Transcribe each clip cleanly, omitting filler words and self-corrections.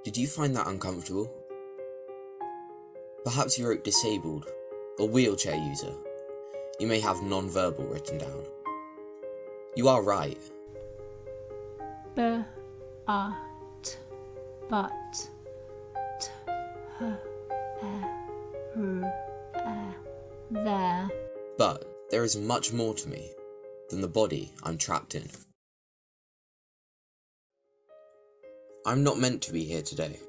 Did you find that uncomfortable? Perhaps you wrote disabled or wheelchair user. You may have non-verbal written down. You are right. But, there. But there is much more to me than the body I'm trapped in. I'm not meant to be here today.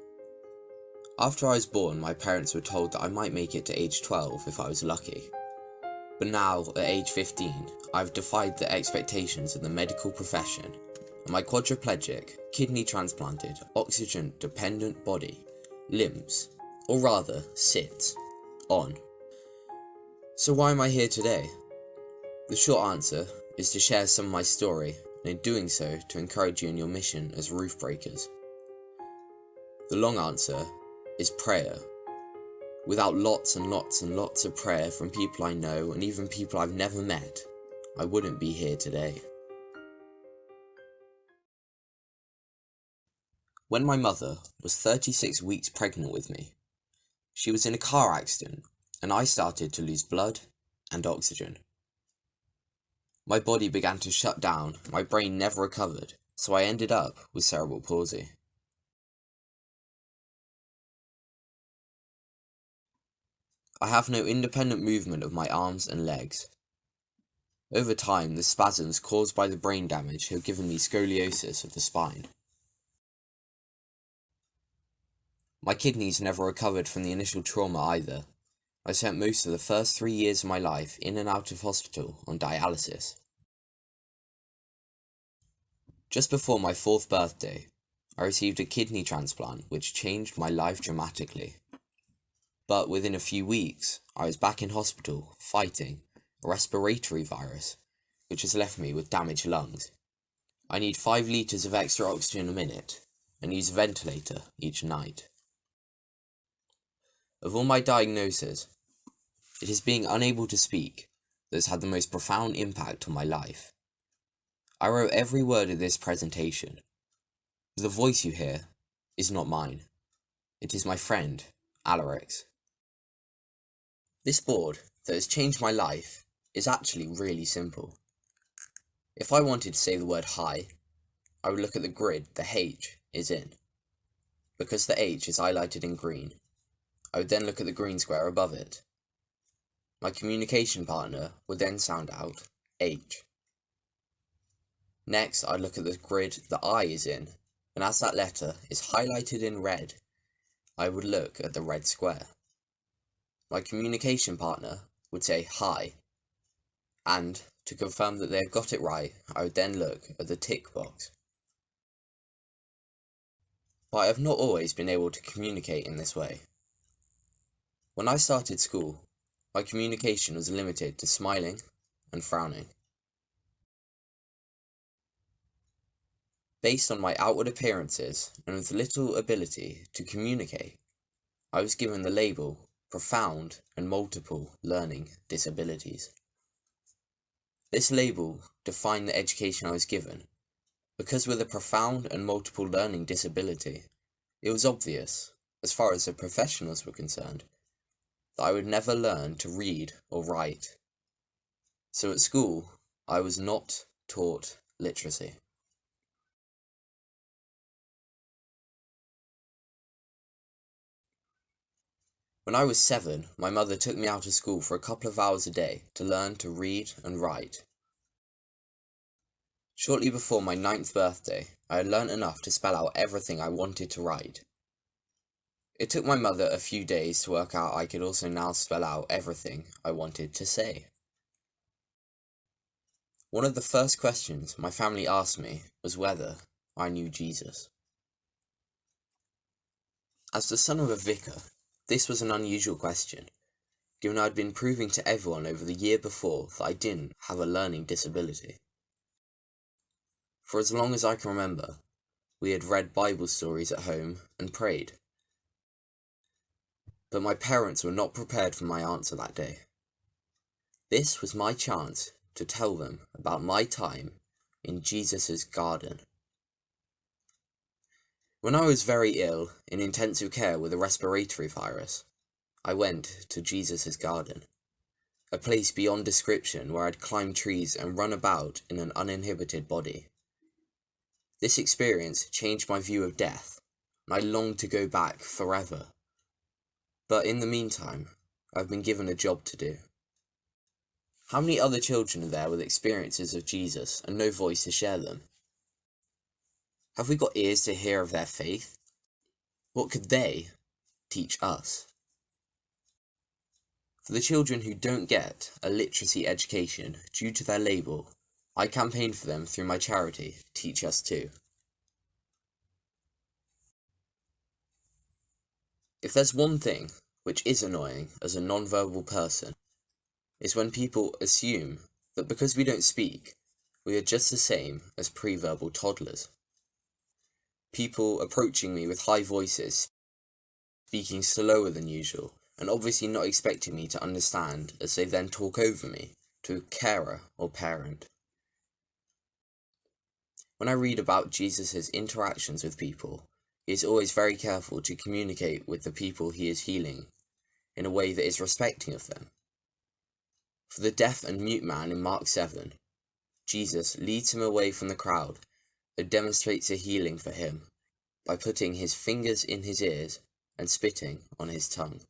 After I was born, my parents were told that I might make it to age 12 if I was lucky. But now, at age 15, I've defied the expectations of the medical profession, and my quadriplegic, kidney transplanted, oxygen-dependent body limps, or rather, sits, on. So why am I here today? The short answer is to share some of my story, and in doing so, to encourage you in your mission as roof breakers. The long answer is prayer. Without lots and lots and lots of prayer from people I know and even people I've never met, I wouldn't be here today. When my mother was 36 weeks pregnant with me, she was in a car accident and I started to lose blood and oxygen. My body began to shut down, my brain never recovered, so I ended up with cerebral palsy. I have no independent movement of my arms and legs. Over time, the spasms caused by the brain damage have given me scoliosis of the spine. My kidneys never recovered from the initial trauma either. I spent most of the first 3 years of my life in and out of hospital on dialysis. Just before my 4th birthday, I received a kidney transplant which changed my life dramatically. But within a few weeks, I was back in hospital fighting a respiratory virus, which has left me with damaged lungs. I need 5 litres of extra oxygen a minute and use a ventilator each night. Of all my diagnoses, it is being unable to speak that has had the most profound impact on my life. I wrote every word of this presentation. The voice you hear is not mine. It is my friend, Alaric's. This board that has changed my life is actually really simple. If I wanted to say the word hi, I would look at the grid the H is in. Because the H is highlighted in green, I would then look at the green square above it. My communication partner would then sound out H. Next, I'd look at the grid the I is in, and as that letter is highlighted in red, I would look at the red square. My communication partner would say hi, and to confirm that they've got it right, I would then look at the tick box. But I have not always been able to communicate in this way. When I started school, my communication was limited to smiling and frowning. Based on my outward appearances and with little ability to communicate, I was given the label profound and multiple learning disabilities. This label defined the education I was given, because with a profound and multiple learning disability, it was obvious, as far as the professionals were concerned, that I would never learn to read or write. So at school, I was not taught literacy. When I was 7, my mother took me out of school for a couple of hours a day to learn to read and write. Shortly before my 9th birthday, I had learnt enough to spell out everything I wanted to write. It took my mother a few days to work out I could also now spell out everything I wanted to say. One of the first questions my family asked me was whether I knew Jesus. As the son of a vicar, this was an unusual question, given I had been proving to everyone over the year before that I didn't have a learning disability. For as long as I can remember, we had read Bible stories at home and prayed. But my parents were not prepared for my answer that day. This was my chance to tell them about my time in Jesus' garden. When I was very ill, in intensive care with a respiratory virus, I went to Jesus' garden, a place beyond description where I'd climb trees and run about in an uninhibited body. This experience changed my view of death, and I longed to go back forever. But in the meantime, I've been given a job to do. How many other children are there with experiences of Jesus and no voice to share them? Have we got ears to hear of their faith? What could they teach us? For the children who don't get a literacy education due to their label, I campaign for them through my charity, Teach Us Too. If there's one thing which is annoying as a non-verbal person, it's when people assume that because we don't speak, we are just the same as pre-verbal toddlers. People approaching me with high voices, speaking slower than usual, and obviously not expecting me to understand as they then talk over me to a carer or parent. When I read about Jesus' interactions with people, he is always very careful to communicate with the people he is healing in a way that is respecting of them. For the deaf and mute man in Mark 7, Jesus leads him away from the crowd and demonstrates a healing for him by putting his fingers in his ears and spitting on his tongue.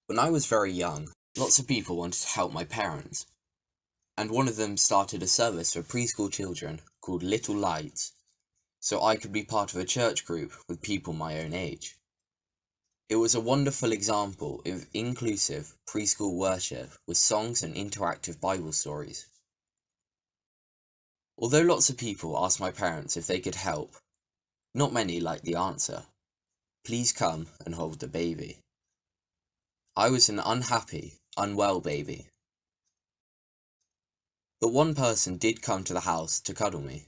When I was very young, lots of people wanted to help my parents, and one of them started a service for preschool children called Little Lights, so I could be part of a church group with people my own age. It was a wonderful example of inclusive preschool worship with songs and interactive Bible stories. Although lots of people asked my parents if they could help, not many liked the answer. Please come and hold the baby. I was an unhappy, unwell baby. But one person did come to the house to cuddle me.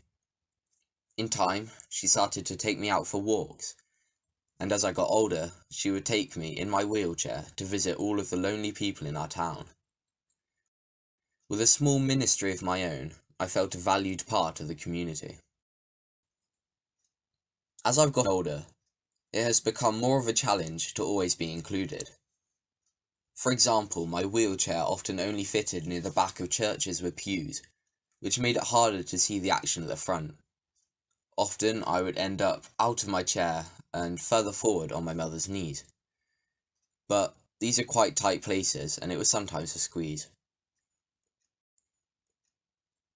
In time, she started to take me out for walks, and as I got older, she would take me in my wheelchair to visit all of the lonely people in our town. With a small ministry of my own, I felt a valued part of the community. As I've got older, it has become more of a challenge to always be included. For example, my wheelchair often only fitted near the back of churches with pews, which made it harder to see the action at the front. Often I would end up out of my chair and further forward on my mother's knees. But these are quite tight places, and it was sometimes a squeeze.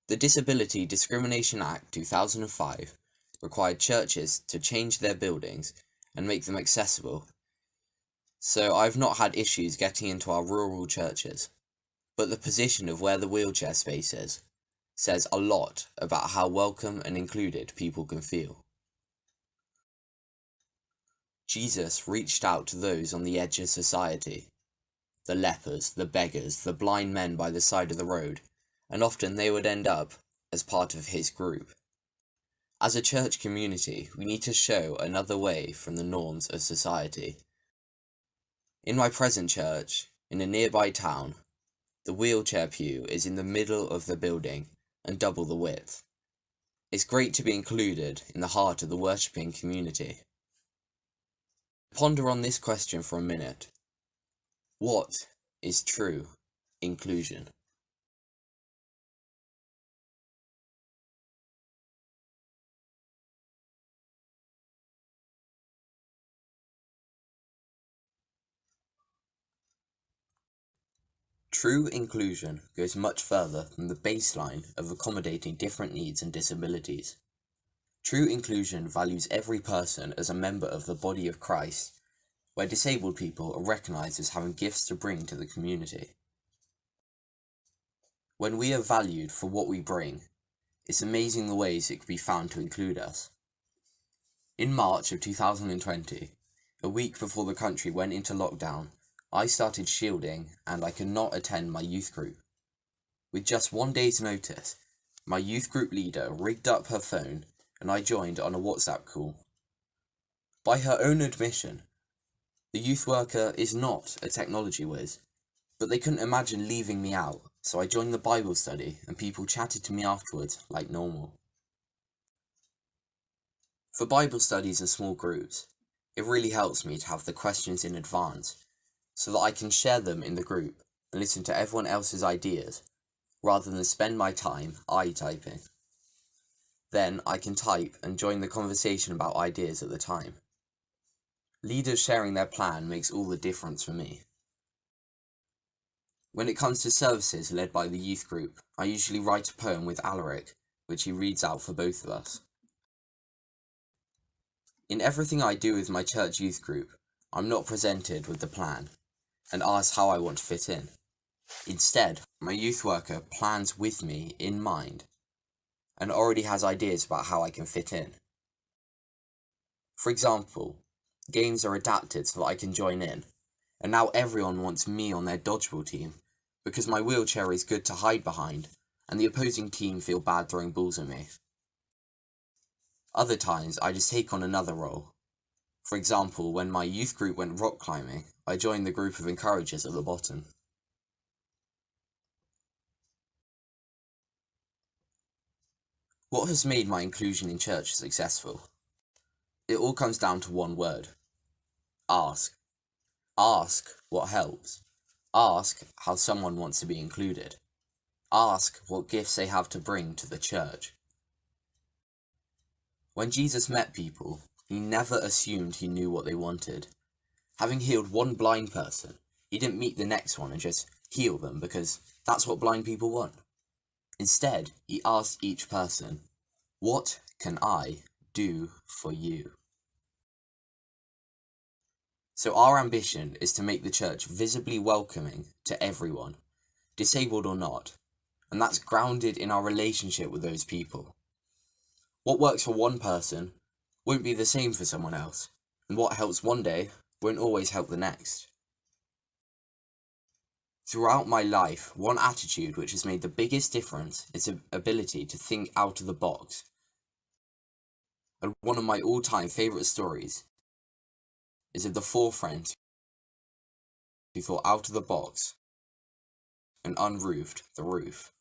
The Disability Discrimination Act 2005 required churches to change their buildings and make them accessible, so I've not had issues getting into our rural churches, but the position of where the wheelchair space is says a lot about how welcome and included people can feel. Jesus reached out to those on the edge of society, the lepers, the beggars, the blind men by the side of the road, and often they would end up as part of his group. As a church community, we need to show another way from the norms of society. In my present church, in a nearby town, the wheelchair pew is in the middle of the building and double the width. It's great to be included in the heart of the worshipping community. Ponder on this question for a minute. What is true inclusion? True inclusion goes much further than the baseline of accommodating different needs and disabilities. True inclusion values every person as a member of the body of Christ, where disabled people are recognised as having gifts to bring to the community. When we are valued for what we bring, it's amazing the ways it can be found to include us. In March of 2020, a week before the country went into lockdown, I started shielding and I could not attend my youth group. With just 1 day's notice, my youth group leader rigged up her phone and I joined on a WhatsApp call. By her own admission, the youth worker is not a technology whiz, but they couldn't imagine leaving me out so I joined the Bible study and people chatted to me afterwards like normal. For Bible studies and small groups, it really helps me to have the questions in advance so that I can share them in the group and listen to everyone else's ideas rather than spend my time typing. Then I can type and join the conversation about ideas at the time. Leaders sharing their plan makes all the difference for me. When it comes to services led by the youth group, I usually write a poem with Alaric, which he reads out for both of us. In everything I do with my church youth group, I'm not presented with the plan and asked how I want to fit in. Instead, my youth worker plans with me in mind and already has ideas about how I can fit in. For example, games are adapted so that I can join in, and now everyone wants me on their dodgeball team because my wheelchair is good to hide behind and the opposing team feel bad throwing balls at me. Other times I just take on another role. For example, when my youth group went rock climbing, I joined the group of encouragers at the bottom. What has made my inclusion in church successful? It all comes down to one word: ask. Ask what helps. Ask how someone wants to be included. Ask what gifts they have to bring to the church. When Jesus met people, he never assumed he knew what they wanted. Having healed one blind person, he didn't meet the next one and just heal them because that's what blind people want. Instead, he asked each person, "What can I do for you?" So our ambition is to make the church visibly welcoming to everyone, disabled or not, and that's grounded in our relationship with those people. What works for one person won't be the same for someone else, and what helps one day won't always help the next. Throughout my life, one attitude which has made the biggest difference is the ability to think out of the box. And one of my all-time favourite stories is of the four friends who thought out of the box and unroofed the roof.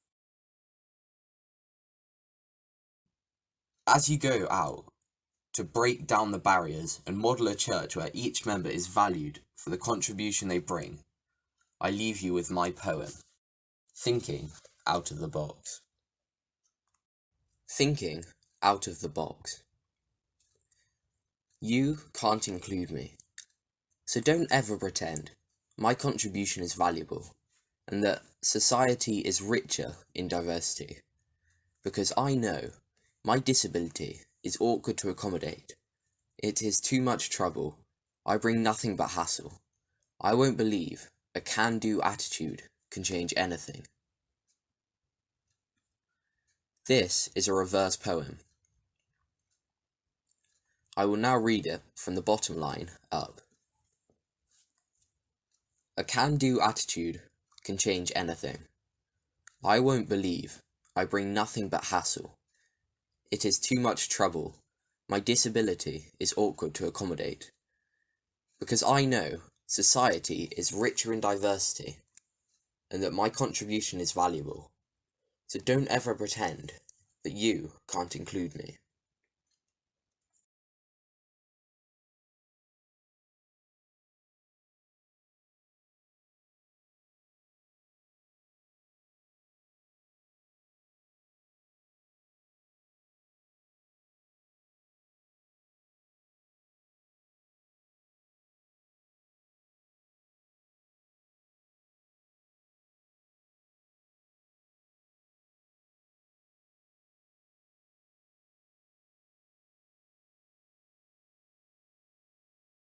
As you go out to break down the barriers and model a church where each member is valued for the contribution they bring, I leave you with my poem, Thinking Out of the Box. Thinking out of the box. You can't include me, so don't ever pretend my contribution is valuable and that society is richer in diversity, because I know my disability is awkward to accommodate. It is too much trouble. I bring nothing but hassle. I won't believe a can-do attitude can change anything. This is a reverse poem. I will now read it from the bottom line up. A can-do attitude can change anything. I won't believe I bring nothing but hassle. It is too much trouble. My disability is awkward to accommodate. Because I know society is richer in diversity and that my contribution is valuable. So don't ever pretend that you can't include me.